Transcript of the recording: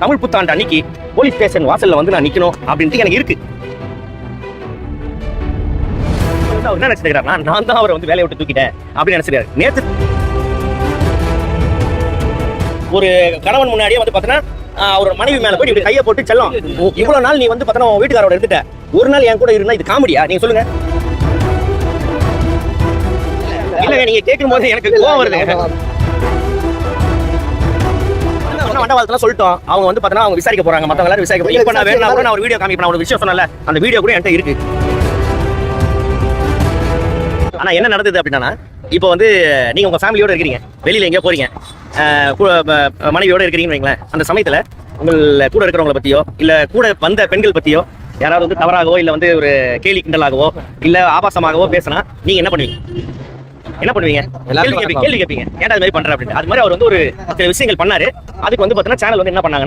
தமிழ் புத்தாண்டு அன்னைக்கு police station வாசல்ல வந்து நான் நிக்கணும் அப்படின்ட்டு எனக்கு இருக்கு. அவர் என்ன நினைச்சிருக்காருன்னா, நான் தான் அவரை வந்து வேலையை விட்டு தூக்கிட்டேன் அப்படின்னு நினைச்சிருக்காரு. நேற்று ஒரு கணவன் முன்னாடியே வந்து பாத்தீங்கன்னா அவர் மனைவி மேல போய் இப்படி கையை போட்டு செல்லம், இவ்வளவு நாள் நீ வந்து பாத்தீங்கன்னா வீட்டுக்காரோட இருந்துட்ட, ஒரு நாள் என் கூட இருந்தா இது காமெடியா? நீங்க சொல்லுங்க. இல்லங்க, நீங்க கேட்கும் போது எனக்கு கோவம் வருது. மண்டபாளத்துல சொல்லிட்டோம், அவங்க வந்து பாத்தீங்கன்னா அவங்க விசாரிக்க போறாங்க, மத்தவங்க எல்லாரும் விசாரிக்க போறாங்க. இப்ப நான் வேணா கூட நான் ஒரு வீடியோ காமிப்பேன், ஒரு விஷயம் சொன்னல, அந்த வீடியோ கூட என்கிட்ட இருக்கு. ஆனா என்ன நடந்தது அப்படின்னா, இப்போ வந்து நீங்க உங்க ஃபேமிலியோட இருக்கிறீங்க, வெளியில எங்கேயோ போறீங்க, மனைவியோட இருக்கிறீங்கன்னு வைங்களேன். அந்த சமயத்துல உங்கள் கூட இருக்கிறவங்களை பத்தியோ இல்ல கூட வந்த பெண்கள் பத்தியோ யாராவது வந்து தவறாகவோ இல்ல வந்து ஒரு கேலி கிண்டலாகவோ இல்ல ஆபாசமாகவோ பேசினா நீங்க என்ன பண்ணுவீங்க? என்ன பண்ணுவீங்க? கேள்வி கேட்பீங்க. ஏன்டா அது மாதிரி பண்ற அப்படின்னு. அது மாதிரி அவர் வந்து ஒரு சில விஷயங்கள் பண்ணாரு. அதுக்கு வந்து பாத்தீங்கன்னா சேனல் வந்து என்ன பண்ணாங்க,